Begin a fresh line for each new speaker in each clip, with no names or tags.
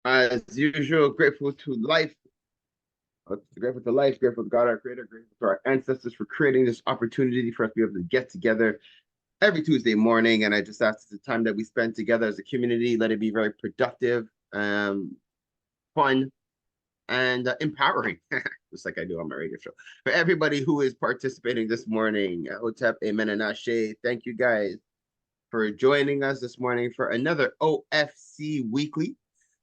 As usual, grateful to life, grateful to God, our creator, grateful to our ancestors for creating this opportunity for us to be able to get together every Tuesday morning. And I just ask the time that we spend together as a community, let it be very productive, fun, and empowering, just like I do on my radio show. For everybody who is participating this morning, Hotep, Amen, and Ashe, thank you guys for joining us this morning for another OFC Weekly.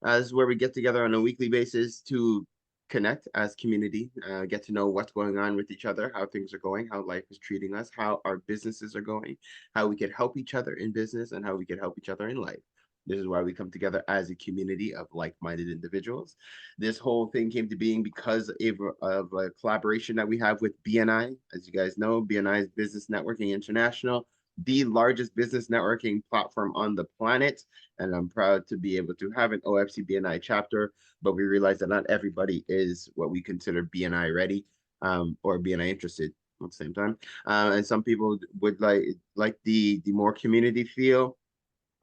This is where we get together on a weekly basis to connect as community, get to know what's going on with each other, how things are going, how life is treating us, how our businesses are going, how we could help each other in business, and how we could help each other in life. This is why we come together as a community of like-minded individuals. This whole thing came to being because of a collaboration that we have with BNI. As you guys know, BNI is Business Networking International, the largest business networking platform on the planet. And I'm proud to be able to have an OFC BNI chapter, but we realize that not everybody is what we consider BNI ready, or BNI interested at the same time. And some people would like the more community feel,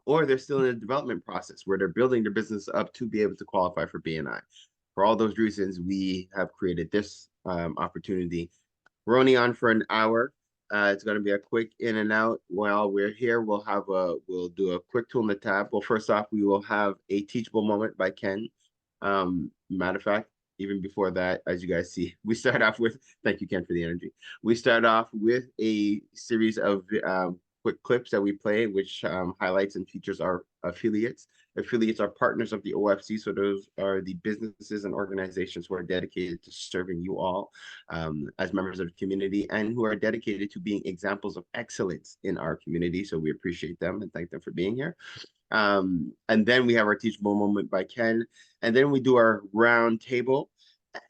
or they're still in a development process where they're building their business up to be able to qualify for BNI. For all those reasons, we have created this opportunity. We're only on for an hour. It's going to be a quick in and out. While we're here, we'll do a quick tool in the tab. Well, first off, we will have a teachable moment by Ken. Matter of fact, even before that, as you guys see, we start off with, thank you, Ken, for the energy. We start off with a series of quick clips that we play, which highlights and features our affiliates. Affiliates are partners of the OFC, so those are the businesses and organizations who are dedicated to serving you all as members of the community, and who are dedicated to being examples of excellence in our community. So we appreciate them and thank them for being here. And then we have our teachable moment by Ken, and then we do our round table.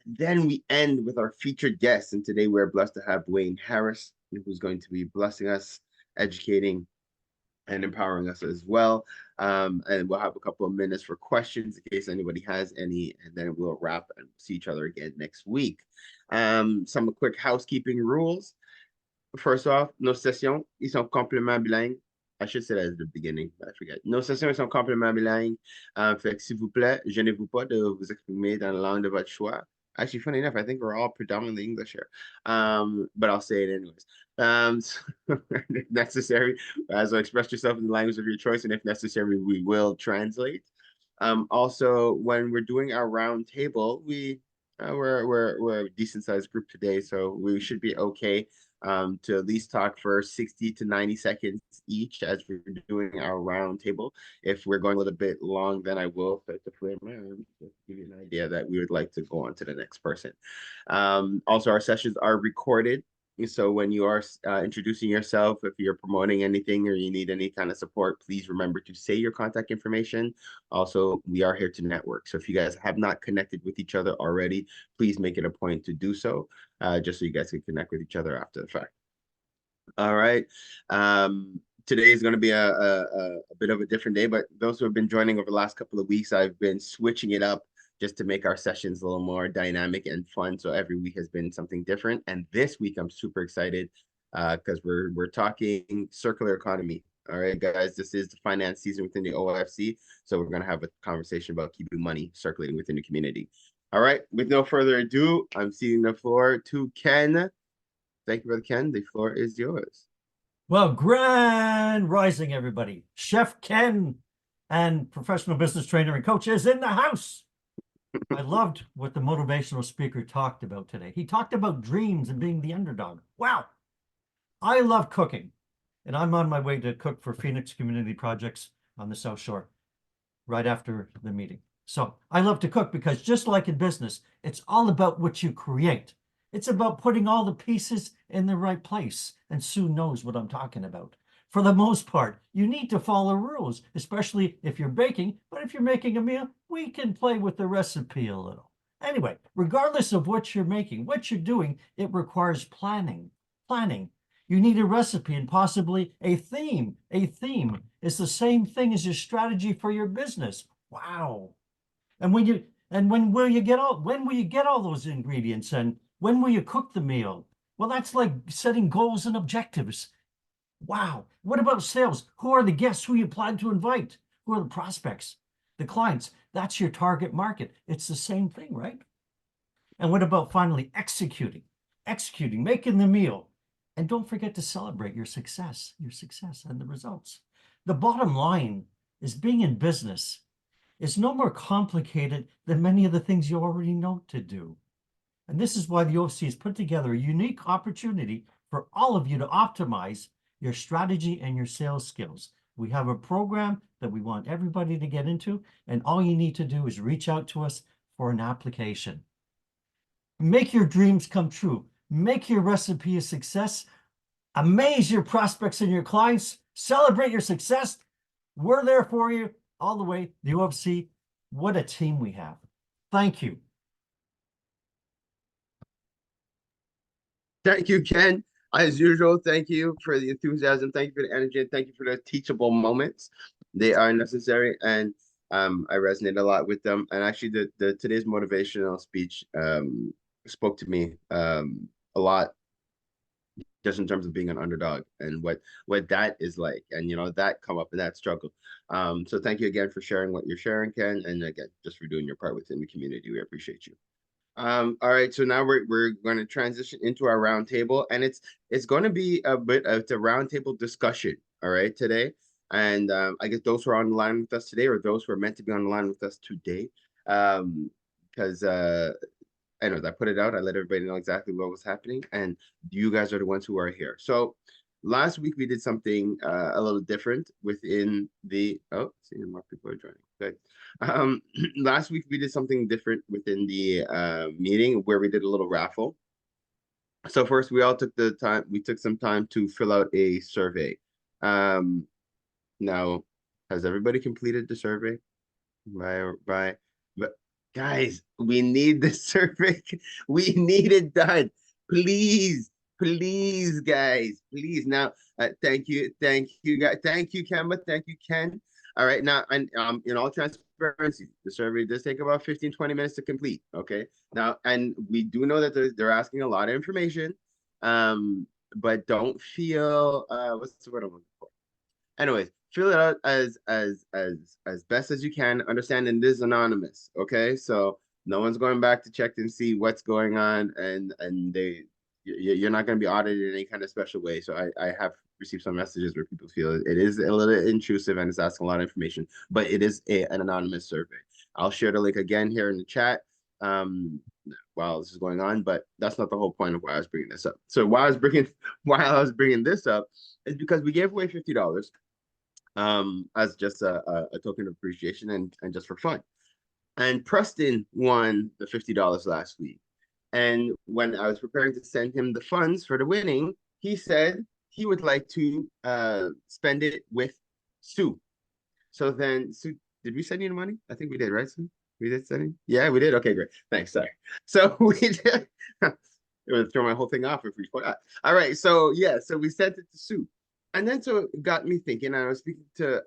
Then we end with our featured guest, and today we're blessed to have Wayne Harris, who's going to be blessing us, educating, and empowering us as well. And we'll have a couple of minutes for questions in case anybody has any, and then we'll wrap and see each other again next week. Some quick housekeeping rules. First off, nos sessions, ils sont complètement bilingues. I should say that at the beginning, but I forget. Nos sessions, ils sont complètement bilingues. Fait que s'il vous plaît, gênez-vous pas de vous exprimer dans la langue de votre choix. Actually, funny enough, I think we're all predominantly English here, but I'll say it anyways. So if necessary, so express yourself in the language of your choice, and if necessary, we will translate. Also, when we're doing our round table, we're a decent sized group today, so we should be okay to at least talk for 60 to 90 seconds each as we're doing our round table. If we're going a little bit long, then I will start to flare my arms to give you an idea that we would like to go on to the next person. Also, our sessions are recorded. So when you are introducing yourself, if you're promoting anything or you need any kind of support, please remember to say your contact information. Also, we are here to network. So if you guys have not connected with each other already, please make it a point to do so, just so you guys can connect with each other after the fact. All right. Today is going to be a bit of a different day, but those who have been joining over the last couple of weeks, I've been switching it up just to make our sessions a little more dynamic and fun. So every week has been something different. And this week I'm super excited because we're talking circular economy. All right, guys, this is the finance season within the OFC. So we're going to have a conversation about keeping money circulating within the community. All right, with no further ado, I'm ceding the floor to Ken. Thank you, Brother Ken. The floor is yours.
Well, grand rising, everybody. Chef Ken and professional business trainer and coach is in the house. I loved what the motivational speaker talked about today. He talked about dreams and being the underdog. Wow. I love cooking, and I'm on my way to cook for Phoenix Community Projects on the South Shore right after the meeting. So I love to cook because just like in business, it's all about what you create. It's about putting all the pieces in the right place, and Sue knows what I'm talking about. For the most part, you need to follow rules, especially if you're baking, but if you're making a meal, we can play with the recipe a little. Anyway, regardless of what you're making, what you're doing, it requires planning. Planning. You need a recipe and possibly a theme. A theme is the same thing as your strategy for your business. Wow. And when will you get all those ingredients, and when will you cook the meal? Well, that's like setting goals and objectives. Wow. What about sales? Who are the guests who you plan to invite? Who are the prospects? the clients. That's your target market. It's the same thing, right? And what about finally executing, making the meal? And don't forget to celebrate your success and the results. The bottom line is being in business is no more complicated than many of the things you already know to do. And this is why the OFC has put together a unique opportunity for all of you to optimize your strategy and your sales skills. We have a program that we want everybody to get into, and all you need to do is reach out to us for an application. Make your dreams come true. Make your recipe a success. Amaze your prospects and your clients. Celebrate your success. We're there for you all the way. The OFC, what a team we have. Thank you.
Thank you, Ken. As usual, thank you for the enthusiasm. Thank you for the energy. And thank you for the teachable moments. They are necessary, and I resonate a lot with them. And actually, the today's motivational speech spoke to me a lot, just in terms of being an underdog and what that is like, and that come up in that struggle. So thank you again for sharing what you're sharing, Ken, and again, just for doing your part within the community. We appreciate you. All right, so now we're going to transition into our roundtable, and it's going to be a bit of a roundtable discussion. All right, today, and I guess those who are on the line with us today, or those who are meant to be on the line with us today, because anyways, I put it out. I let everybody know exactly what was happening, and you guys are the ones who are here. So last week we did something a little different within the see, more people are joining. Good. Last week we did something different within the meeting where we did a little raffle. So first we all took the time. We took some time to fill out a survey. Now, has everybody completed the survey? By but guys, we need the survey. We need it done. Please, please, guys, please. Now, thank you, guys, thank you, Kemba, thank you, Ken. All right, now, and in all transparency, the survey does take about 15-20 minutes to complete. Okay, now, and we do know that they're asking a lot of information, but don't feel what's the word I'm looking for? Anyways, fill it out as best as you can. Understanding it is anonymous, okay? So no one's going back to check and see what's going on, and you're not going to be audited in any kind of special way. So I have received some messages where people feel it is a little intrusive and it's asking a lot of information, but it is an anonymous survey. I'll share the link again here in the chat while this is going on, but that's not the whole point of why I was bringing this up. So while I was bringing this up is because we gave away $50 as just a token of appreciation and just for fun. And Preston won the $50 last week. And when I was preparing to send him the funds for the winning, he said he would like to spend it with Sue. So then, Sue, did we send you the money? I think we did, right, Sue? We did send it? Yeah, we did. Okay, great. Thanks. Sorry. So we did. It would throw my whole thing off if we forgot. All right. So yeah, so we sent it to Sue. And then so it got me thinking. I was speaking to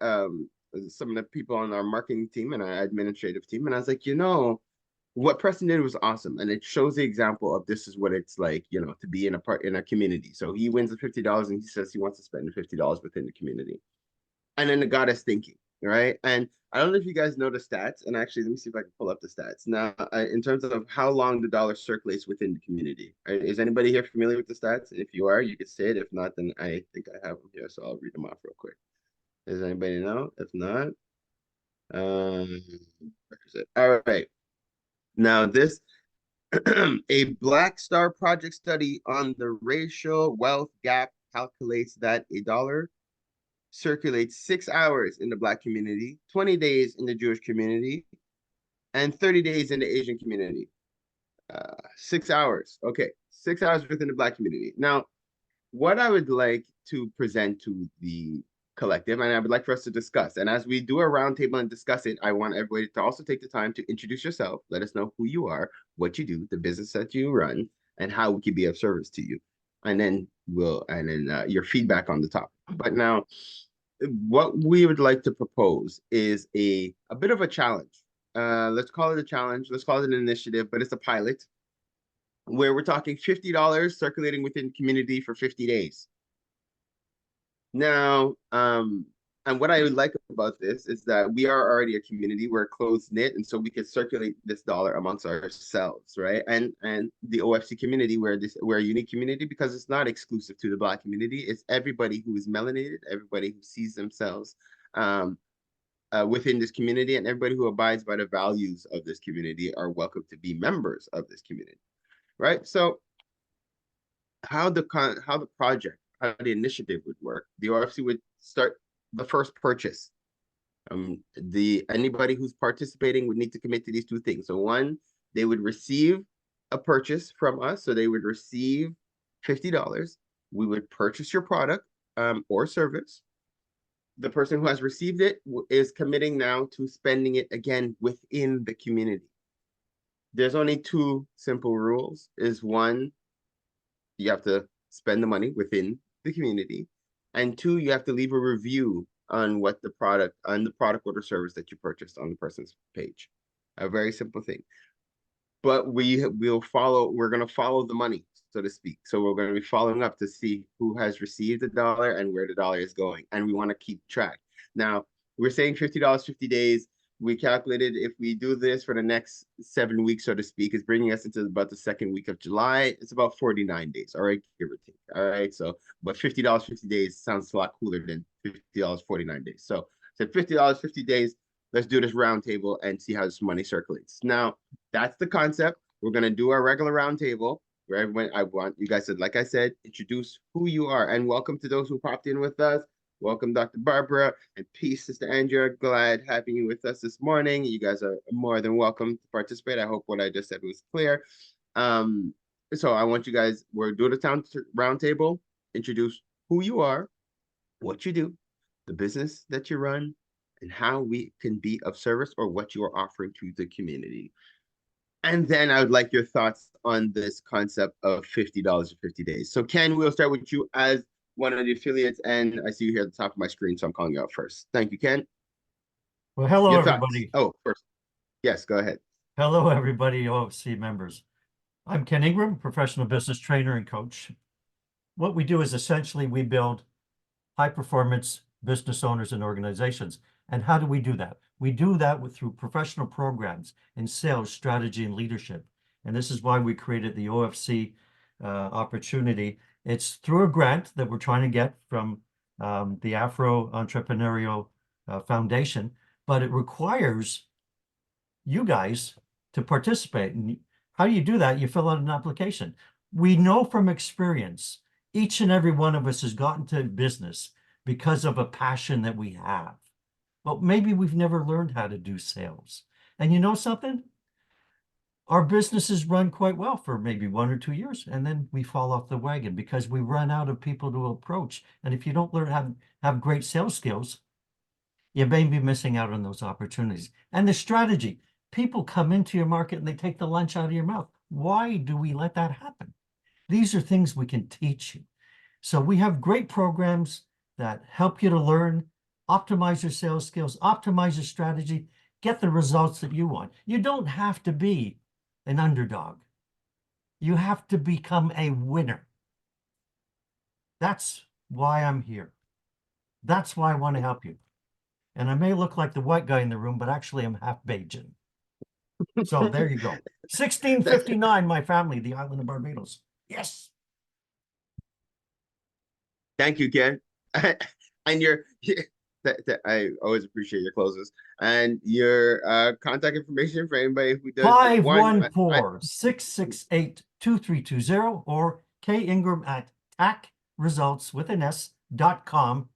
some of the people on our marketing team and our administrative team, and I was like, what Preston did was awesome, and it shows the example of this is what it's like, to be in a community. So he wins the $50, and he says he wants to spend the $50 within the community, and then it got us thinking, right? And I don't know if you guys know the stats, and actually, let me see if I can pull up the stats now. In terms of how long the dollar circulates within the community, right? Is anybody here familiar with the stats? If you are, you could say it. If not, then I think I have them here, so I'll read them off real quick. Does anybody know? If not, where is it? All right. Now this a Black Star Project study on the racial wealth gap calculates that a dollar circulates 6 hours in the Black community, 20 days in the Jewish community, and 30 days in the Asian community. 6 hours. Okay, 6 hours within the Black community. Now, what I would like to present to the collective, and I would like for us to discuss, and as we do a roundtable and discuss it, I want everybody to also take the time to introduce yourself, let us know who you are, what you do, the business that you run, and how we can be of service to you. And then your feedback on the topic. But now, what we would like to propose is a bit of a challenge. Let's call it a challenge. Let's call it an initiative, but it's a pilot where we're talking $50 circulating within the community for 50 days. Now, And what I like about this is that we are already a community. We're close knit, and so we can circulate this dollar amongst ourselves, right? And the OFC community, we're a unique community because it's not exclusive to the Black community. It's everybody who is melanated, everybody who sees themselves um, within this community, and everybody who abides by the values of this community are welcome to be members of this community, right? So how the project, how the initiative would work, the OFC would start the first purchase. The anybody who's participating would need to commit to these two things. So one, they would receive a purchase from us. So they would receive $50. We would purchase your product or service. The person who has received it is committing now to spending it again within the community. There's only two simple rules. Is one, you have to spend the money within the community. And two, you have to leave a review on the product or service that you purchased on the person's page. A very simple thing. But we're going to follow the money, so to speak. So we're going to be following up to see who has received the dollar and where the dollar is going. And we want to keep track. Now, we're saying $50, 50 days. We calculated if we do this for the next 7 weeks, so to speak, is bringing us into about the second week of July. It's about 49 days, all right, give or take. All right, so but $50, 50 days sounds a lot cooler than $50, 49 days. So said $50, 50 days. Let's do this roundtable and see how this money circulates. Now, that's the concept. We're gonna do our regular roundtable where everyone. I want you guys to, like I said, introduce who you are and welcome to those who popped in with us. Welcome, Dr. Barbara, and peace, Sister Andrea. Glad having you with us this morning. You guys are more than welcome to participate. I hope what I just said was clear. So I want you guys, we're doing a town roundtable. Introduce who you are, what you do, the business that you run, and how we can be of service or what you are offering to the community. And then I would like your thoughts on this concept of $50 for 50 days. So Ken, we'll start with you as one of the affiliates, and I see you here at the top of my screen, so I'm calling you out first. Thank you, Ken.
Well, hello,
Your thoughts.
everybody.
Oh, first. Yes, go ahead.
Hello, everybody, OFC members. I'm Ken Ingram, professional business trainer and coach. What we do is essentially we build high-performance business owners and organizations. And how do we do that? We do that through professional programs in sales, strategy, and leadership. And this is why we created the OFC opportunity. It's through a grant that we're trying to get from the Afro Entrepreneurial Foundation, but it requires you guys to participate. And how do you do that? You fill out an application. We know from experience, each and every one of us has gotten to business because of a passion that we have. But maybe we've never learned how to do sales. And you know something? Our businesses run quite well for maybe 1 or 2 years, and then we fall off the wagon because we run out of people to approach. And if you don't learn how to have great sales skills, you may be missing out on those opportunities. And the strategy, people come into your market and they take the lunch out of your mouth. Why do we let that happen? These are things we can teach you. So we have great programs that help you to learn, optimize your sales skills, optimize your strategy, get the results that you want. You don't have to be an underdog. You have to become a winner. That's why I'm here. That's why I want to help you. And I may look like the white guy in the room, but actually I'm half Bajan. So there you go. 1659, my family, the island of Barbados. Yes.
Thank you, Ken. And I always appreciate your closes and your contact information for anybody who does
514-668-2320 or kingram@tacresults.com.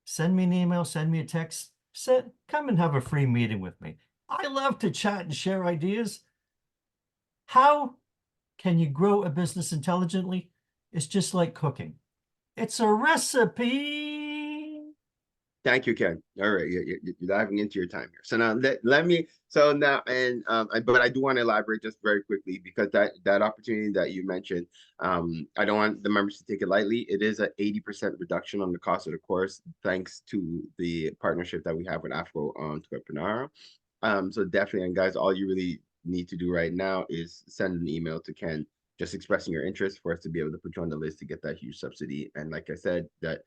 Send me an email, send me a text, come and have a free meeting with me. I love to chat and share ideas. How can you grow a business intelligently? It's just like cooking. It's a recipe.
Thank you, Ken. All right, you're diving into your time here. So now let me. So now, and but I do want to elaborate just very quickly because that opportunity that you mentioned, I don't want the members to take it lightly. It is an 80% reduction on the cost of the course, thanks to the partnership that we have with Afro Entrepreneur. So definitely, and guys, all you really need to do right now is send an email to Ken, just expressing your interest for us to be able to put you on the list to get that huge subsidy. And like I said, that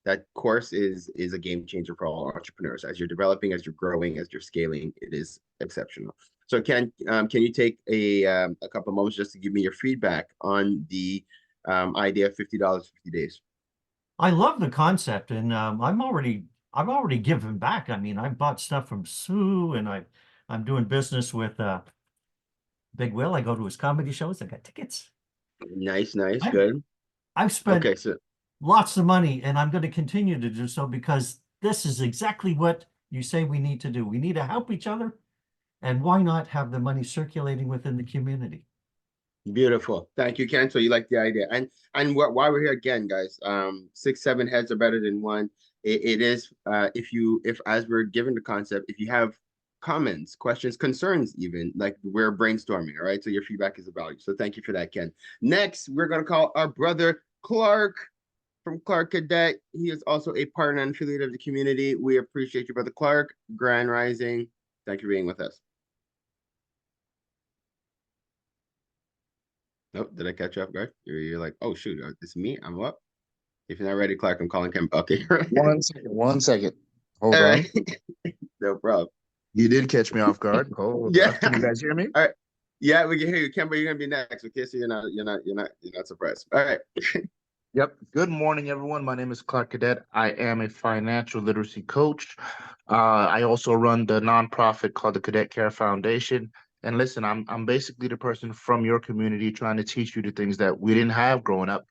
that course is a game changer for all entrepreneurs. As you're developing, as you're growing, as you're scaling, it is exceptional. So can you take a couple of moments just to give me your feedback on the idea of $50, 50 days?
I love the concept, and I've already given back. I mean, I bought stuff from Sue, and I'm doing business with Big Will. I go to his comedy shows. I got tickets.
Nice, nice,
I've
good.
I've spent
Okay, so
lots of money, and I'm going to continue to do so because this is exactly what you say we need to do. We need to help each other, and why not have the money circulating within the community?
beautiful. Thank you, Ken. So you like the idea. And why we're here again, guys. 6, 7 heads are better than one. It is if as we're given the concept, if you have comments, questions, concerns, even like we're brainstorming, all right? So your feedback is a value. So thank you for that, Ken. Next, we're gonna call our brother Clark from Clark Cadet. He is also a partner and affiliate of the community. We appreciate you, brother Clark. Grand Rising. Thank you for being with us. Nope, did I catch you off guard? You're like, oh shoot, it's me. I'm up. If you're not ready, Clark, I'm calling him. Okay,
One second, 1 second. Hold
all
on.
right, no problem.
You did catch me off guard. Hold
Yeah,
on. Can you guys hear me?
all right, yeah, we can hear you, Kemba. You're gonna be next. Okay, so you're not surprised. All right,
Yep. Good morning, everyone. My name is Clark Cadet. I am a financial literacy coach. I also run the nonprofit called the Cadet Care Foundation. And listen, I'm basically the person from your community trying to teach you the things that we didn't have growing up.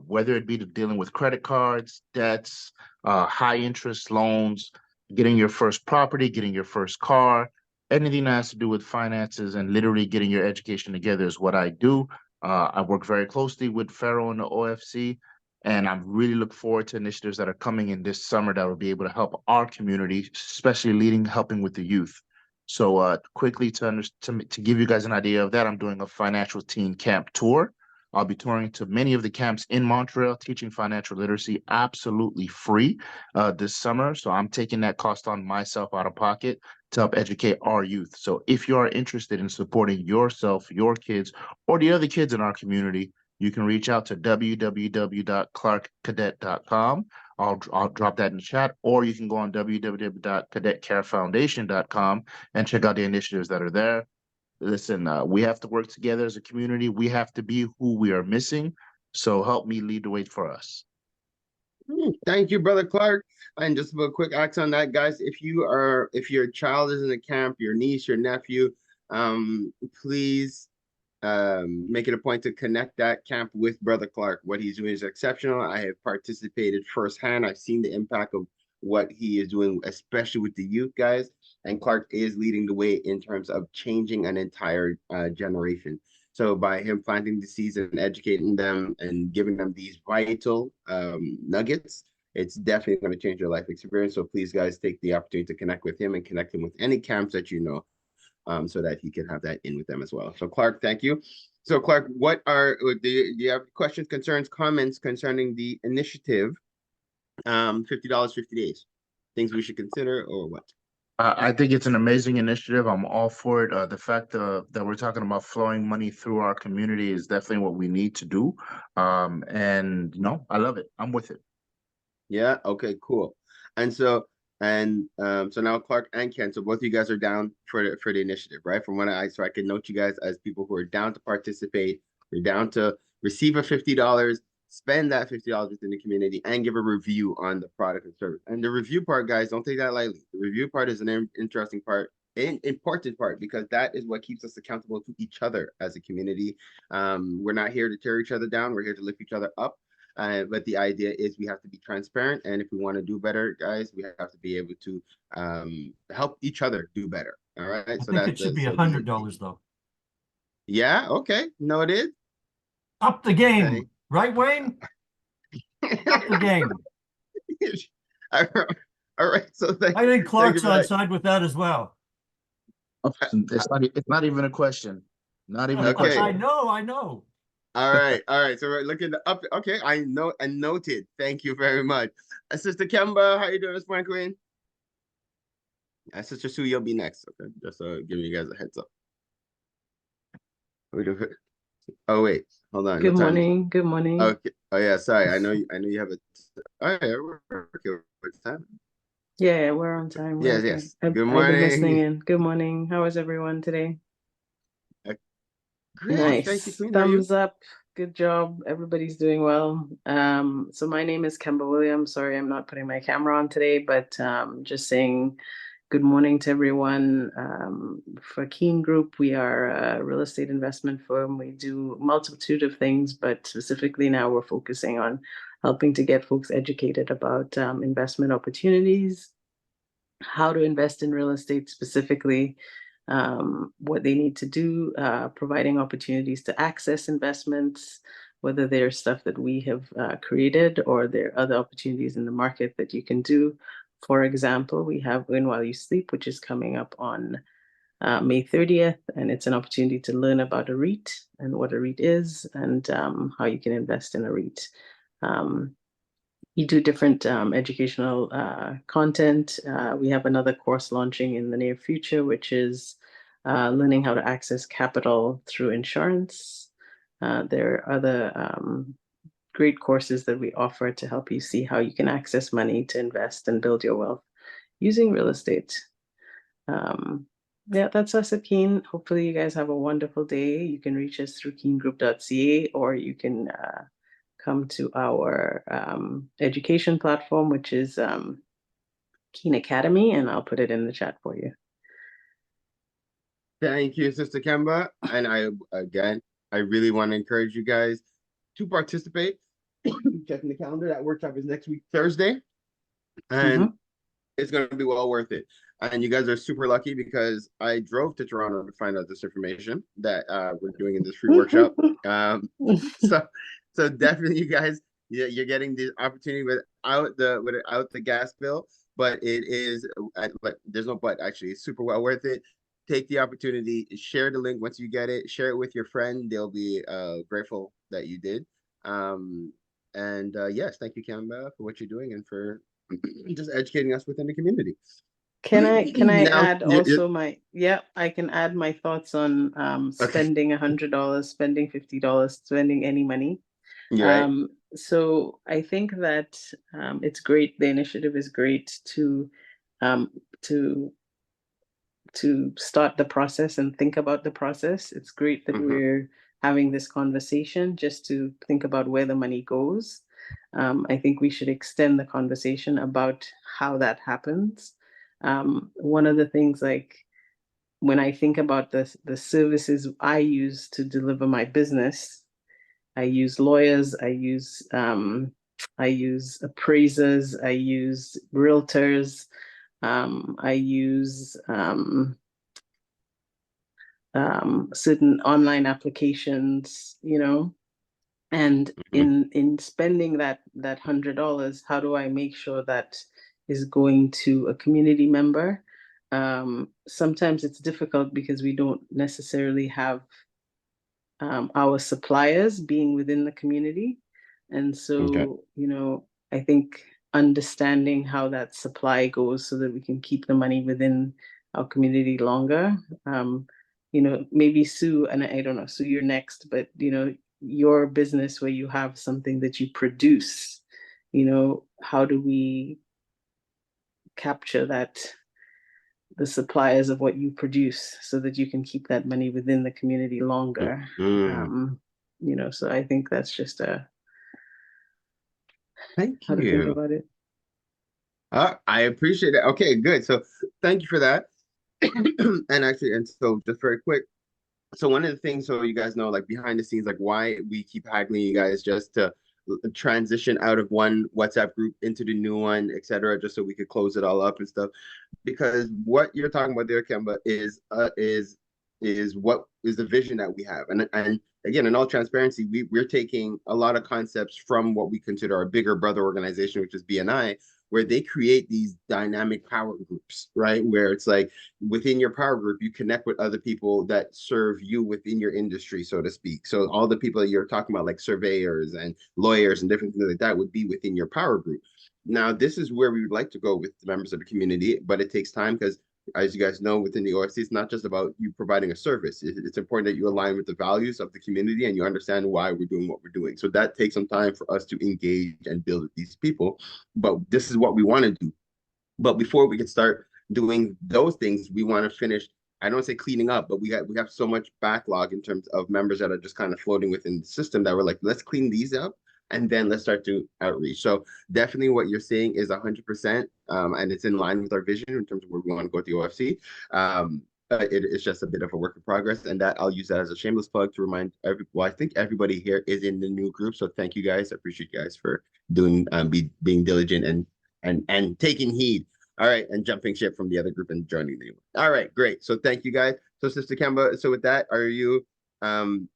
Whether it be dealing with credit cards, debts, high interest loans, getting your first property, getting your first car, anything that has to do with finances and literally getting your education together is what I do. I work very closely with Pharaoh and the OFC, and I really look forward to initiatives that are coming in this summer that will be able to help our community, especially helping with the youth. So, quickly to give you guys an idea of that, I'm doing a financial teen camp tour. I'll be touring to many of the camps in Montreal, teaching financial literacy absolutely free this summer. So I'm taking that cost on myself out of pocket to help educate our youth. So if you are interested in supporting yourself, your kids, or the other kids in our community, you can reach out to www.clarkcadet.com. I'll drop that in the chat, or you can go on www.cadetcarefoundation.com and check out the initiatives that are there. Listen, we have to work together as a community. We have to be who we are missing. So help me lead the way for us.
thank you, brother Clark. And just a quick action on that, guys. If your child is in a camp, your niece, your nephew, please make it a point to connect that camp with Brother Clark. What he's doing is exceptional. I have participated firsthand. I've seen the impact of what he is doing, especially with the youth guys. And Clark is leading the way in terms of changing an entire generation. So by him planting the seeds and educating them and giving them these vital nuggets, it's definitely going to change your life experience. So please, guys, take the opportunity to connect with him and connect him with any camps that you know, so that he can have that in with them as well. So Clark, thank you. So Clark, do you have questions, concerns, comments concerning the initiative? $50, 50 days. Things we should consider or what?
I think it's an amazing initiative. I'm all for it. The fact that we're talking about flowing money through our community is definitely what we need to do. And I love it. I'm with it.
Yeah. Okay. Cool. And so now Clark and Ken, so both of you guys are down for the initiative, right? From what so I can note you guys as people who are down to participate. You're down to receive a $50, spend that $50 within the community, and give a review on the product and service. And the review part, guys, don't take that lightly. The review part is an interesting part, an important part, because that is what keeps us accountable to each other as a community. We're not here to tear each other down. We're here to lift each other up. But the idea is we have to be transparent, and if we want to do better, guys, we have to be able to help each other do better. All right.
I
So
think
that's
it should be $100 though.
yeah. Okay. No, it is.
Up the game,
Okay.
right, Wayne? Up the game.
All right. So
I think Clark's
for
on
that.
side with that as well.
It's not even a question. Not even a
Okay.
question.
I know.
All right. All right. So we're looking up. Okay. I know and noted. Thank you very much. Sister Kemba, how you doing this morning, Queen? Sister Sue, you'll be next. Okay. Just giving you guys a heads up. We do it. Oh wait, hold on.
Good
What time is it?
morning. Good morning.
Okay. Oh yeah, sorry. I know you have a. Oh yeah, okay. What's time?
Yeah, we're on time. We're
Yes,
okay.
yes.
I've,
Good
I've been listening
morning.
in. Good morning. How is everyone today?
Uh, Great. Thank you,
Nice.
Queen. How are you?
Thumbs up. Good job. Everybody's doing well. So my name is Kemba Williams. Sorry, I'm not putting my camera on today, but just saying good morning to everyone. For Keen Group, we are a real estate investment firm. We do multitude of things, but specifically now we're focusing on helping to get folks educated about investment opportunities, how to invest in real estate specifically, what they need to do, providing opportunities to access investments, whether they're stuff that we have created or there are other opportunities in the market that you can do. For example, we have Win While You Sleep, which is coming up on May 30th, and it's an opportunity to learn about a REIT and what a REIT is and how you can invest in a REIT. Um, you do different educational content. We have another course launching in the near future, which is learning how to access capital through insurance. There are other great courses that we offer to help you see how you can access money to invest and build your wealth using real estate. Um, yeah, that's us at Keen. Hopefully, you guys have a wonderful day. You can reach us through keengroup.ca or you can come to our education platform, which is Keen Academy, and I'll put it in the chat for you.
Thank you, Sister Kemba. And I really want to encourage you guys to participate. Checking the calendar. That workshop is next week, Thursday. And it's going to be well worth it. And you guys are super lucky because I drove to Toronto to find out this information that we're doing in this free workshop. So, so definitely, you guys, you're getting the opportunity without the gas bill, but it is, but there's no but actually. It's super well worth it. Take the opportunity, share the link once you get it, share it with your friend. They'll be grateful that you did. And yes, thank you, Kamba, for what you're doing and for just educating us within the community.
Can I
Now,
add also I can add my thoughts on
okay,
spending $100, spending $50, spending any money.
you're right.
So I think that it's great. The initiative is great um, to to start the process and think about the process. It's great that we're having this conversation just to think about where the money goes. I think we should extend the conversation about how that happens. One of the things, like when I think about the services I use to deliver my business, I use lawyers, I use appraisers, I use realtors, I use certain online applications, and in spending that $100, how do I make sure that is going to a community member? Sometimes it's difficult because we don't necessarily have our suppliers being within the community. And
Okay.
so, I think understanding how that supply goes so that we can keep the money within our community longer. Maybe Sue, and I don't know, Sue, you're next, but your business where you have something that you produce, how do we capture the suppliers of what you produce so that you can keep that money within the community longer. So I think that's just
Thank
how to think
you.
about it.
I appreciate it. Okay, good. So thank you for that. And so just very quick. So one of the things, so you guys know, like behind the scenes, like why we keep haggling you guys just to transition out of one WhatsApp group into the new one, etc., just so we could close it all up and stuff. Because what you're talking about there, Kemba, is what is the vision that we have, and again, in all transparency, we're taking a lot of concepts from what we consider our bigger brother organization, which is BNI, where they create these dynamic power groups, right? Where it's like within your power group, you connect with other people that serve you within your industry, so to speak. So all the people that you're talking about, like surveyors and lawyers and different things like that, would be within your power group. Now, this is where we would like to go with the members of the community, but it takes time because as you guys know, within the OFC, it's not just about you providing a service. It's important that you align with the values of the community and you understand why we're doing what we're doing. So that takes some time for us to engage and build with these people. But this is what we want to do. But before we can start doing those things, we want to finish. I don't say cleaning up, but we have so much backlog in terms of members that are just kind of floating within the system that we're like, let's clean these up and then let's start to outreach. So definitely what you're saying is 100%, and it's in line with our vision in terms of where we want to go with the OFC. It's just a bit of a work in progress, and that I'll use that as a shameless plug to remind well, I think everybody here is in the new group, so thank you guys. I appreciate you guys for doing being diligent and taking heed. All right, and jumping ship from the other group and joining the new one. All right, great. So thank you guys. So Sister Kemba, so with that, are you down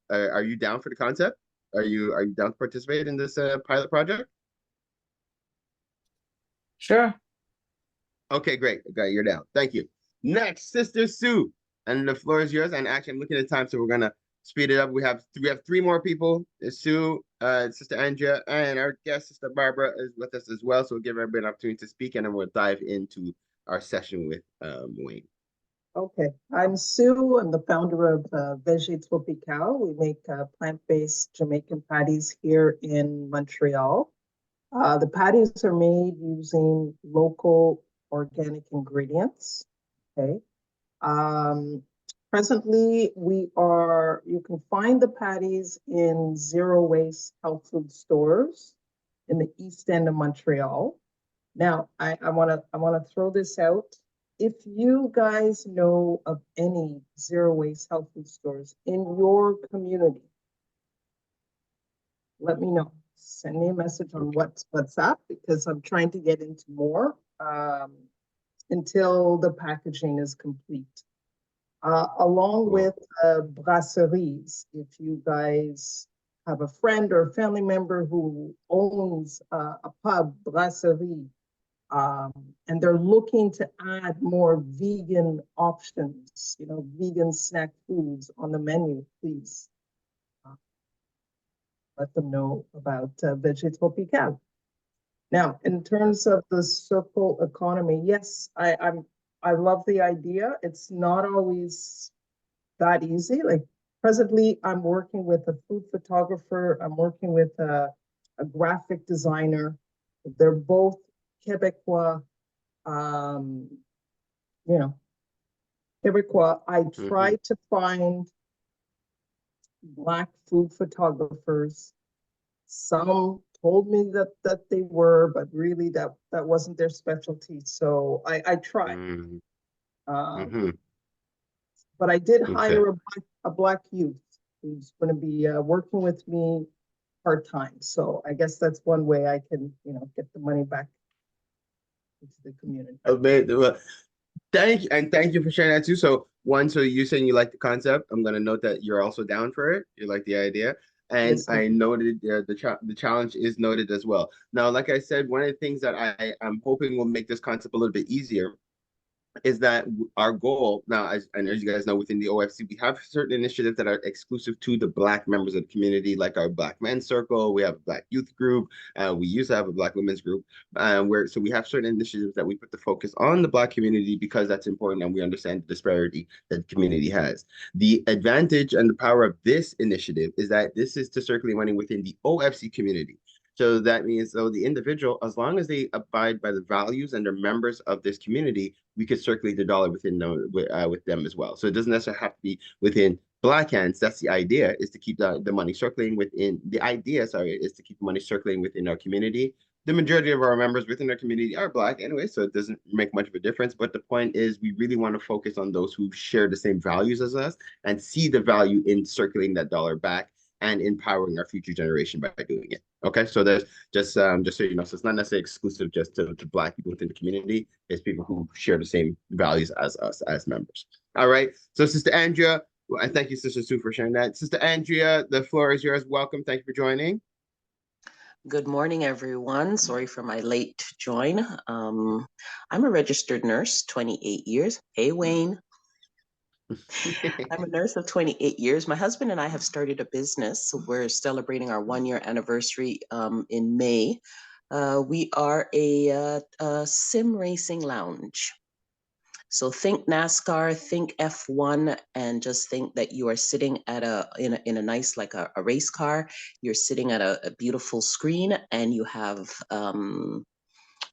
for the concept? Are you down to participate in this pilot project?
Sure.
Okay, great. Okay, you're down. Thank you. Next, Sister Sue, and the floor is yours. And actually, I'm looking at time, so we're gonna speed it up. We have three more people. Sue, Sister Andrea, and our guest, Sister Barbara, is with us as well. So we'll give everybody an opportunity to speak, and then we'll dive into our session with Wayne.
Okay, I'm Sue. I'm the founder of Veggie Tropical. We make plant-based Jamaican patties here in Montreal. The patties are made using local organic ingredients. Okay. Presently, you can find the patties in zero waste health food stores in the East End of Montreal. Now, I want to throw this out. If you guys know of any zero waste health food stores in your community, let me know. Send me a message on WhatsApp because I'm trying to get into more until the packaging is complete. Along with brasseries, if you guys have a friend or a family member who owns a pub, brasserie, and they're looking to add more vegan options, vegan snack foods on the menu, please let them know about Veggie Tropical. Now, in terms of the circle economy, yes, I love the idea. It's not always that easy. Like presently, I'm working with a food photographer. I'm working with a graphic designer. They're both Quebecois. Quebecois. I tried to find Black food photographers. Some told me that they were, but really that wasn't their specialty. So I tried. But I did hire a Black youth who's going to be working with me part-time. So I guess that's one way I can, get the money back into the community.
Well, thank you for sharing that too. So you're saying you like the concept. I'm gonna note that you're also down for it. You like the idea. And yes, I noted the challenge is noted as well. Now, like I said, one of the things that I'm hoping will make this concept a little bit easier is that our goal now, as you guys know, within the OFC, we have certain initiatives that are exclusive to the Black members of the community, like our Black Men's Circle. We have a Black Youth Group. We used to have a Black Women's Group, so we have certain initiatives that we put the focus on the Black community because that's important and we understand the disparity that the community has. The advantage and the power of this initiative is that this is to circulate money within the OFC community. So that means, though, the individual, as long as they abide by the values and they're members of this community, we could circulate the dollar within them, with them as well. So it doesn't necessarily have to be within Black hands. That's the idea, is to keep the money circulating within, is to keep the money circulating within our community. The majority of our members within our community are Black anyway, so it doesn't make much of a difference. But the point is, we really want to focus on those who share the same values as us and see the value in circulating that dollar back and empowering our future generation by doing it. Okay, so there's just so you know, so it's not necessarily exclusive just to Black people within the community. It's people who share the same values as us as members. All right, so Sister Andrea, I thank you, Sister Sue, for sharing that. Sister Andrea, the floor is yours. Welcome. Thank you for joining.
Good morning, everyone. Sorry for my late join. I'm a registered nurse, 28 years. Hey, Wayne. I'm a nurse of 28 years. My husband and I have started a business. We're celebrating our 1-year anniversary in May. We are a sim racing lounge. So think NASCAR, think F1, and just think that you are sitting at in a nice, like a race car. You're sitting at a beautiful screen, and you have a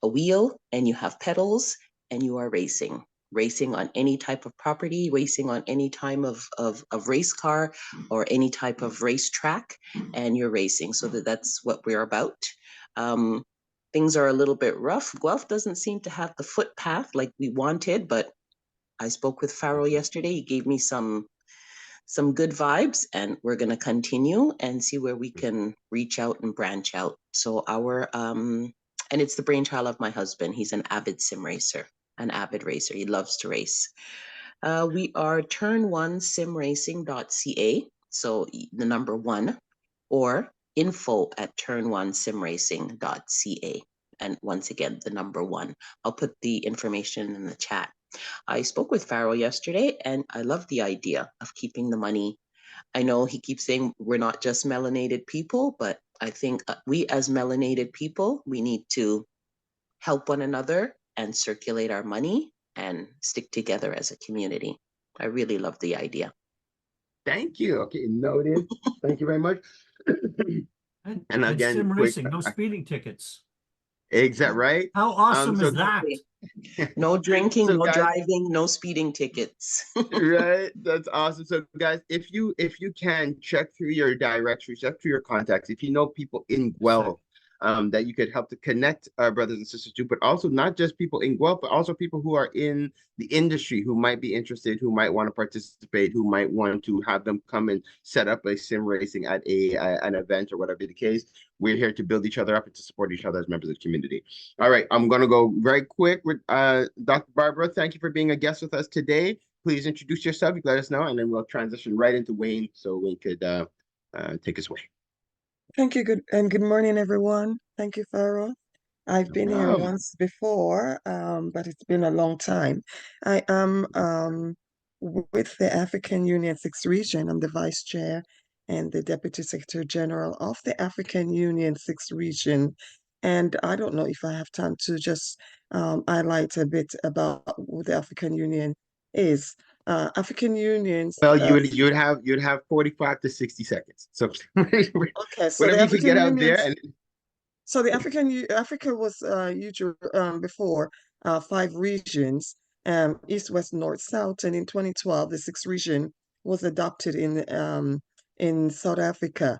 wheel, and you have pedals, and you are racing on any type of property, racing on any time of race car or any type of racetrack, and you're racing. So that's what we're about. Things are a little bit rough. Guelph doesn't seem to have the footpath like we wanted, but I spoke with Farrell yesterday. He gave me some good vibes, and we're going to continue and see where we can reach out and branch out. So and it's the brainchild of my husband. He's an avid sim racer, an avid racer. He loves to race. We are turn1simracing.ca. So the number 1, or info@turn1simracing.ca. And once again, the number 1. I'll put the information in the chat. I spoke with Farrell yesterday, and I love the idea of keeping the money. I know he keeps saying we're not just melanated people, but I think we as melanated people, we need to help one another and circulate our money and stick together as a community. I really love the idea.
Thank you. Okay, noted. Thank you very much. And again,
sim
quick,
racing, no speeding tickets.
exact right?
How awesome
so
is that?
No drinking,
So
no
guys,
driving, no speeding tickets.
right? That's awesome. So guys, if you can check through your directory, check through your contacts. If you know people in Guelph that you could help to connect our brothers and sisters to, but also not just people in Guelph, but also people who are in the industry who might be interested, who might want to participate, who might want to have them come and set up a sim racing at an event or whatever the case. We're here to build each other up and to support each other as members of the community. All right, I'm going to go very quick with Dr. Barbara. Thank you for being a guest with us today. Please introduce yourself. You can let us know, and then we'll transition right into Wayne so Wayne could take us away.
Thank you. Good morning, everyone. Thank you, Farrell. I've been here once before, but it's been a long time. I am with the African Union 6th Region. I'm the Vice Chair and the Deputy Secretary General of the African Union 6th Region. And I don't know if I have time to just highlight a bit about what the African Union is. African Unions.
Well, you'd have 45 to 60 seconds. So
Okay, so
whatever
the
you could get
African
out there,
Unions.
and
So the Africa was usually before 5 regions, east, west, north, south, and in 2012 the 6th region was adopted in South Africa.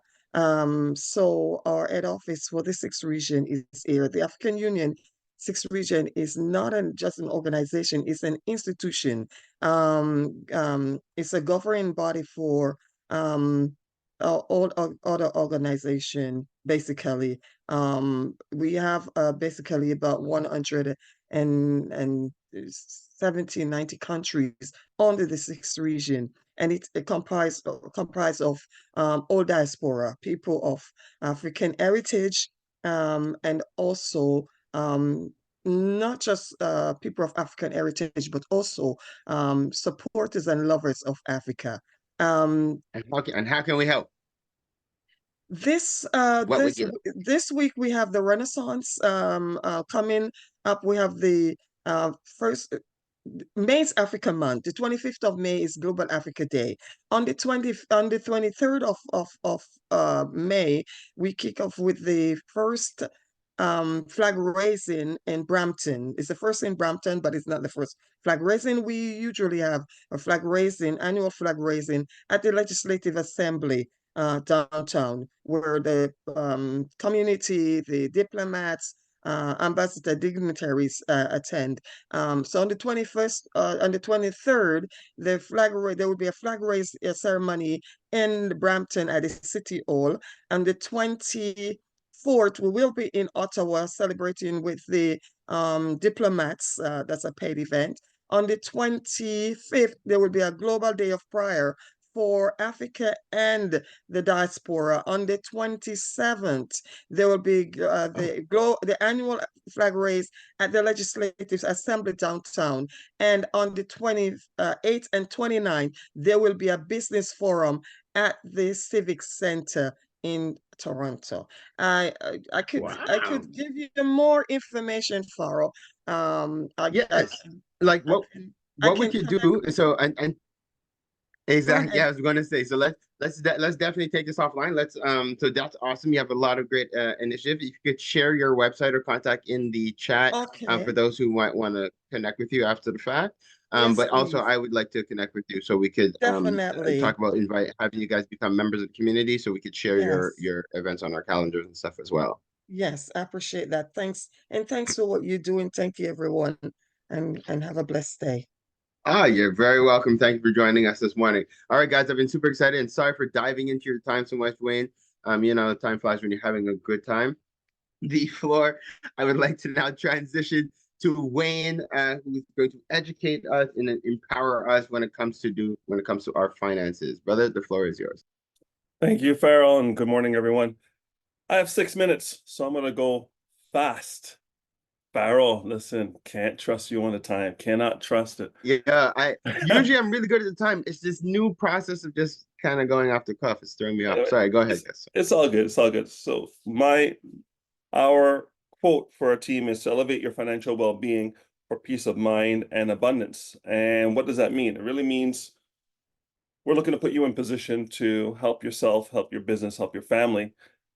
So our head office for the 6th region is here. The African Union 6th region is not just an organization; it's an institution. It's a governing body for all other organization basically. We have basically about 170, 90 countries under the 6th region, and it comprised of all diaspora, people of African heritage, and also not just people of African heritage, but also supporters and lovers of Africa.
and how can we help?
This
What
this week we have the Renaissance coming up. We have the first May's Africa Month. The 25th of May is Global Africa Day. On the 23rd of May, we kick off with the first flag raising in Brampton. It's the first in Brampton, but it's not the first flag raising. We usually have a annual flag raising at the Legislative Assembly downtown, where the community, the diplomats, ambassador dignitaries attend. So on the 21st, on the 23rd, there will be a flag raise ceremony in Brampton at the City Hall. And the 24th, we will be in Ottawa celebrating with the diplomats. That's a paid event. On the 25th, there will be a global day of prayer for Africa and the diaspora. On the 27th, there will be the annual flag raise at the Legislative Assembly downtown. And on the 28th and 29th, there will be a business forum at the Civic Center in Toronto. I could give you more information, Farrell.
Yes. Like what? what we
can
could
connect.
do is and
Go
exactly, yeah,
ahead.
I was going to say. So let's definitely take this offline. So that's awesome. You have a lot of great initiatives. If you could share your website or contact in the chat
Okay.
for those who might want to connect with you after the fact.
Yes,
But also
please.
I would like to connect with you so we could
Definitely.
talk about having you guys become members of the community so we could share
Yes.
your events on our calendars and stuff as well.
Yes, I appreciate that. Thanks. And thanks for what you're doing. Thank you, everyone. And have a blessed day.
Ah, you're very welcome. Thank you for joining us this morning. All right, guys, I've been super excited and sorry for diving into your time so much, Wayne. Time flies when you're having a good time. The floor, I would like to now transition to Wayne, who's going to educate us and empower us when it comes to our finances. Brother, the floor is yours.
Thank you, Farrell, and good morning, everyone. I have 6 minutes, so I'm going to go fast. Farrell, listen, can't trust you on the time. Cannot trust it.
Yeah, I'm really good at the time. It's this new process of just kind of going off the cuff. It's throwing me off. Sorry, go ahead, guys.
It's all good. It's all good. So our quote for our team is to elevate your financial well-being for peace of mind and abundance. And what does that mean? It really means we're looking to put you in position to help yourself, help your business, help your family,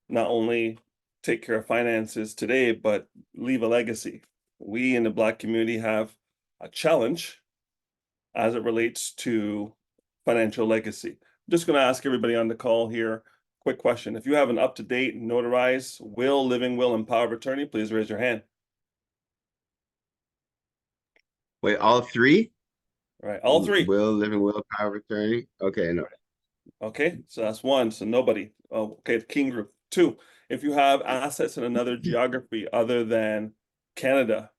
not only take care of finances today, but leave a legacy. We in the Black community have a challenge as it relates to financial legacy. I'm just going to ask everybody on the call here, quick question. If you have an up-to-date, notarized will, living will, and power of attorney, please raise your hand.
Wait, all three?
All right, all three.
Will, living will, power of attorney. Okay, no.
Okay, so that's one. So nobody. Okay, the King Group. Two, if you have assets in another geography other than Canada,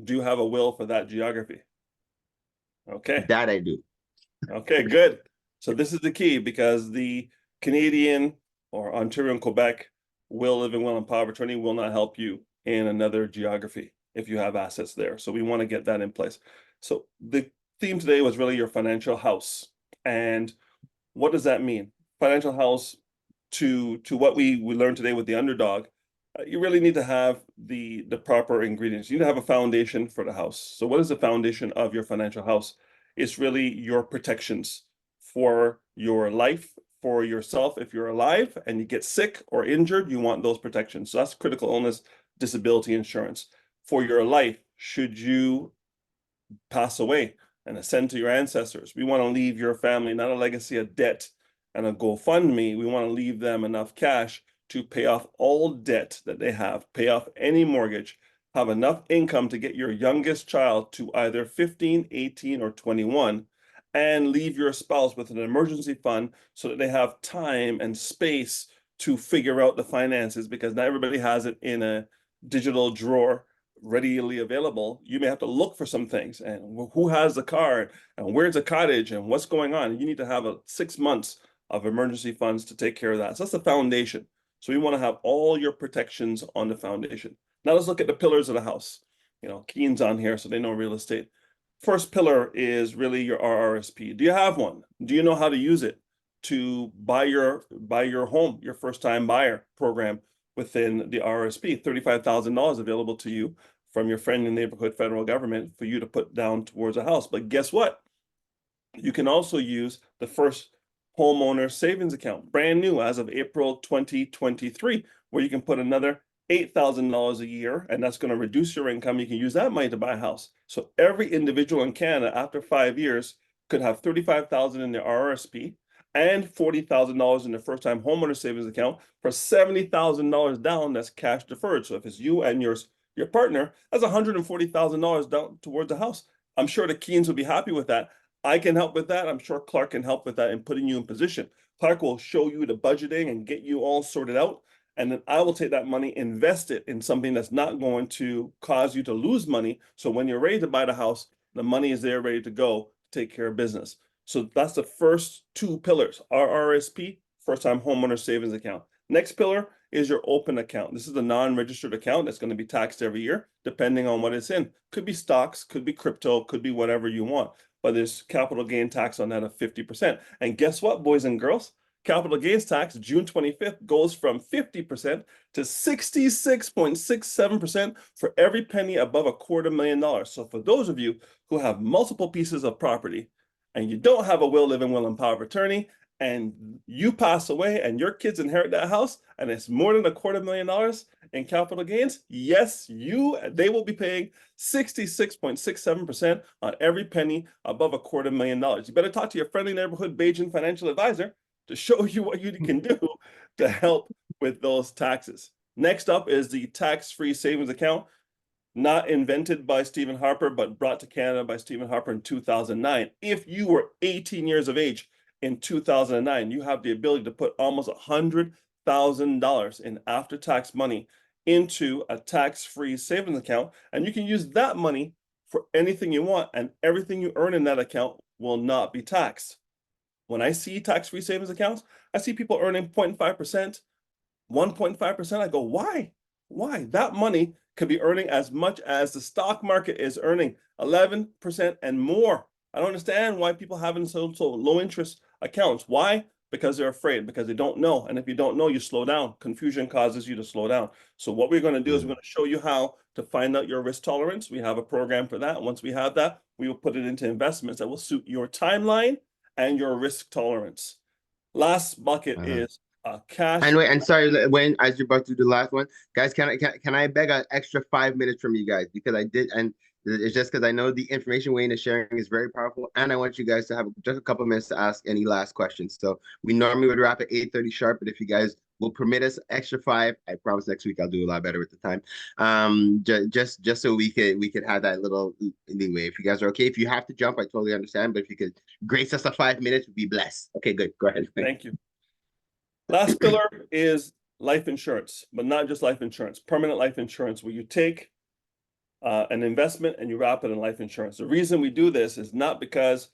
do you have a will for that geography? Okay.
That I do.
Okay, good. So this is the key because the Canadian or Ontario and Quebec will, living will, and power of attorney will not help you in another geography if you have assets there. So we want to get that in place. So the theme today was really your financial house. And what does that mean? Financial house to what we learned today with the underdog, you really need to have the proper ingredients. You need to have a foundation for the house. So what is the foundation of your financial house? It's really your protections for your life, for yourself. If you're alive and you get sick or injured, you want those protections. So that's critical illness, disability insurance. For your life, should you pass away and ascend to your ancestors, we want to leave your family not a legacy of debt and a GoFundMe. We want to leave them enough cash to pay off all debt that they have, pay off any mortgage, have enough income to get your youngest child to either 15, 18, or 21, and leave your spouse with an emergency fund so that they have time and space to figure out the finances, because not everybody has it in a digital drawer readily available. You may have to look for some things, and who has the car, and where's the cottage, and what's going on. You need to have 6 months of emergency funds to take care of that. So that's the foundation. So we want to have all your protections on the foundation. Now let's look at the pillars of the house. Keen's on here, so they know real estate. First pillar is really your RRSP. Do you have one? Do you know how to use it to buy your home, your first time buyer program within the RRSP? $35,000 available to you from your friend in the neighborhood federal government for you to put down towards a house. But guess what? You can also use the first homeowner savings account, brand new as of April 2023, where you can put another $8,000 a year, and that's going to reduce your income. You can use that money to buy a house. So every individual in Canada after 5 years could have $35,000 in their RRSP and $40,000 in their first-time homeowner savings account for $70,000 down. That's cash deferred. So if it's you and your partner, that's $140,000 down towards the house. I'm sure the Keens will be happy with that. I can help with that. I'm sure Clark can help with that in putting you in position. Clark will show you the budgeting and get you all sorted out. And then I will take that money, invest it in something that's not going to cause you to lose money. So when you're ready to buy the house, the money is there ready to go to take care of business. So that's the first two pillars, RRSP, first time homeowner savings account. Next pillar is your open account. This is a non-registered account that's going to be taxed every year, depending on what it's in. Could be stocks, could be crypto, could be whatever you want. But there's capital gain tax on that of 50%. And guess what, boys and girls? Capital gains tax, June 25th, goes from 50% to 66.67% for every penny above $250,000. So for those of you who have multiple pieces of property and you don't have a will, living will, and power of attorney, and you pass away and your kids inherit that house and it's more than $250,000 in capital gains, yes, they will be paying 66.67% on every penny above $250,000. You better talk to your friendly neighborhood Bajan financial advisor to show you what you can do to help with those taxes. Next up is the tax-free savings account, not invented by Stephen Harper, but brought to Canada by Stephen Harper in 2009. If you were 18 years of age in 2009, you have the ability to put almost $100,000 in after-tax money into a tax-free savings account, and you can use that money for anything you want, and everything you earn in that account will not be taxed. When I see tax-free savings accounts, I see people earning 0.5%, 1.5%. I go, why? Why? That money could be earning as much as the stock market is earning, 11% and more. I don't understand why people having so low interest accounts. Why? Because they're afraid, because they don't know. And if you don't know, you slow down. Confusion causes you to slow down. So what we're going to do is we're going to show you how to find out your risk tolerance. We have a program for that. Once we have that, we will put it into investments that will suit your timeline and your risk tolerance. Last bucket is cash.
And wait, and sorry, when as you're about to do the last one, guys, can I beg an extra 5 minutes from you guys, because I did, and it's just because I know the information Wayne is sharing is very powerful, and I want you guys to have just a couple minutes to ask any last questions. So we normally would wrap at 8:30 sharp, but if you guys will permit us extra 5, I promise next week I'll do a lot better with the time. Just so we could have that little leeway. If you guys are okay, if you have to jump, I totally understand, but if you could grace us a 5 minutes, we'd be blessed. Okay, good. Go ahead.
Thank you. Last pillar is life insurance, but not just life insurance, permanent life insurance, where you take an investment and you wrap it in life insurance. The reason we do this is not because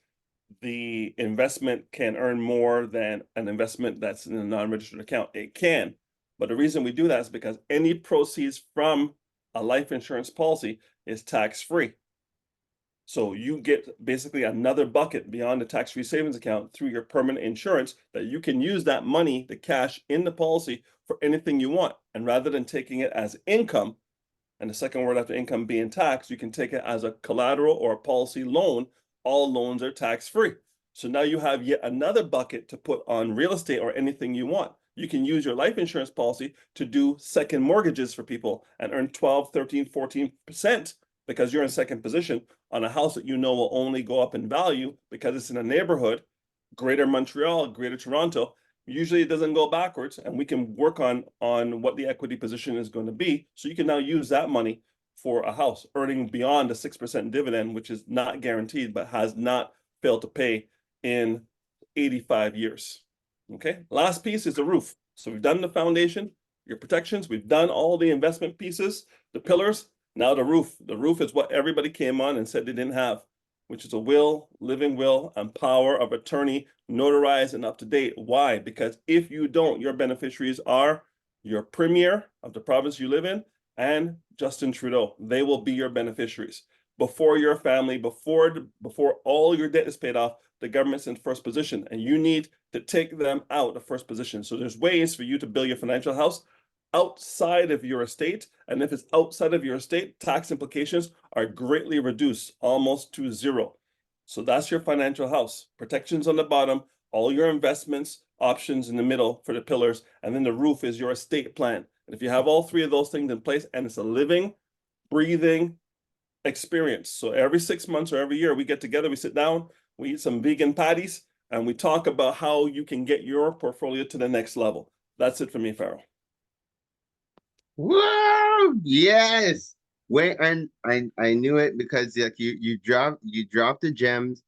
the investment can earn more than an investment that's in a non-registered account. It can, but the reason we do that is because any proceeds from a life insurance policy is tax-free. So you get basically another bucket beyond the tax-free savings account through your permanent insurance that you can use that money, the cash in the policy, for anything you want. And rather than taking it as income, and the second word after income being tax, you can take it as a collateral or a policy loan. All loans are tax-free. So now you have yet another bucket to put on real estate or anything you want. You can use your life insurance policy to do second mortgages for people and earn 12, 13, 14%. Because you're in second position on a house that you know will only go up in value because it's in a neighborhood, Greater Montreal, Greater Toronto. Usually it doesn't go backwards, and we can work on what the equity position is going to be. So you can now use that money for a house, earning beyond the 6% dividend, which is not guaranteed, but has not failed to pay in 85 years. Okay, last piece is the roof. So we've done the foundation, your protections, we've done all the investment pieces, the pillars. Now the roof. The roof is what everybody came on and said they didn't have, which is a will, living will, and power of attorney, notarized and up to date. Why? Because if you don't, your beneficiaries are your premier of the province you live in and Justin Trudeau. They will be your beneficiaries. Before your family, before all your debt is paid off, the government's in first position, and you need to take them out of first position. So there's ways for you to build your financial house outside of your estate, and if it's outside of your estate, tax implications are greatly reduced, almost to zero. So that's your financial house. Protections on the bottom, all your investments, options in the middle for the pillars, and then the roof is your estate plan. And if you have all three of those things in place, and it's a living, breathing experience. So every 6 months or every year, we get together, we sit down, we eat some vegan patties, and we talk about how you can get your portfolio to the next level. That's it for me, Farrell.
Whoa! Yes. Wait, and I knew it, because like you dropped the gems,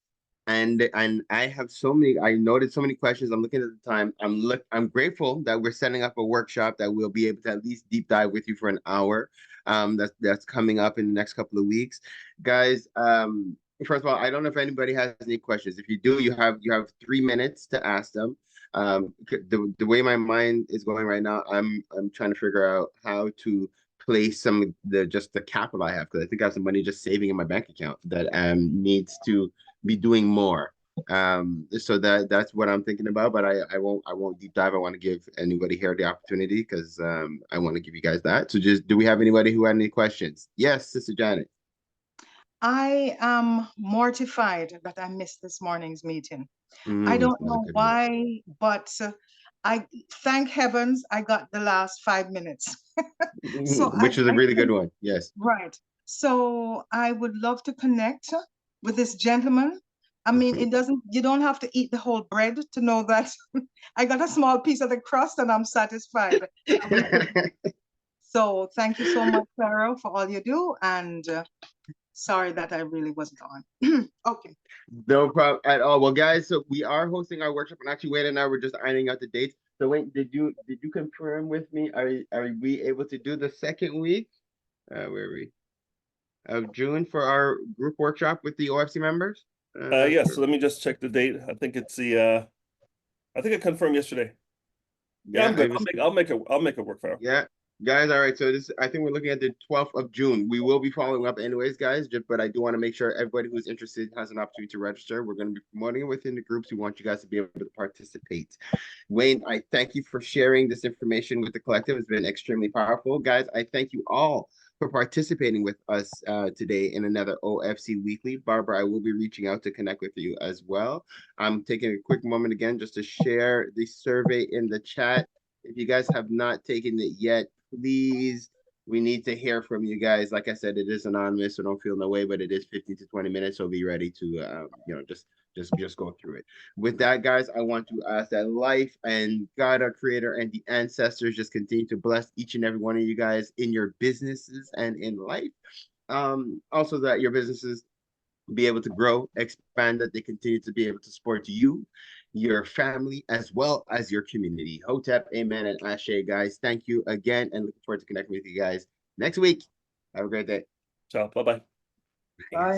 and I have so many. I noted so many questions. I'm looking at the time. I'm grateful that we're setting up a workshop that we'll be able to at least deep dive with you for an hour. That's coming up in the next couple of weeks, guys. First of all, I don't know if anybody has any questions. If you do, you have 3 minutes to ask them. The way my mind is going right now, I'm trying to figure out how to place some of the capital I have, because I think I have some money just saving in my bank account that needs to be doing more. So that's what I'm thinking about, but I won't deep dive. I want to give anybody here the opportunity because I want to give you guys that. So just, do we have anybody who had any questions? Yes, Sister Janet.
I am mortified that I missed this morning's meeting. I
That
don't
was a
know
good one.
why, but I thank heavens I got the last 5 minutes. So
Which is a really good one. Yes.
right. So I would love to connect with this gentleman. I mean, you don't have to eat the whole bread to know that I got a small piece of the crust and I'm satisfied. So thank you so much, Pharaoh, for all you do. And sorry that I really wasn't on. Okay.
No problem at all. Well, guys, so we are hosting our workshop, and actually, Wade and I were just ironing out the dates. So, wait, did you confirm with me? Are we able to do the second week? Where are we? Of June for our group workshop with the OFC members?
Yes. So let me just check the date. I think it's the. I think I confirmed yesterday. Yeah, I'm good. I'll make it work, Pharaoh.
Yeah, guys. All right. So I think we're looking at the 12th of June. We will be following up anyways, guys. But I do want to make sure everybody who's interested has an opportunity to register. We're going to be promoting it within the groups. We want you guys to be able to participate. Wayne, I thank you for sharing this information with the collective. It's been extremely powerful, guys. I thank you all for participating with us today in another OFC Weekly. Barbara, I will be reaching out to connect with you as well. I'm taking a quick moment again just to share the survey in the chat. If you guys have not taken it yet, please, we need to hear from you guys. Like I said, it is anonymous, so don't feel no way, but it is 15 to 20 minutes, so be ready to, just go through it. With that, guys, I want to ask that life and God, our creator, and the ancestors just continue to bless each and every one of you guys in your businesses and in life. Also that your businesses be able to grow, expand, that they continue to be able to support you, your family, as well as your community. Hotep, amen, and ashe, guys. Thank you again, and looking forward to connecting with you guys next week. Have a great day.
Ciao. Bye-bye.
Bye.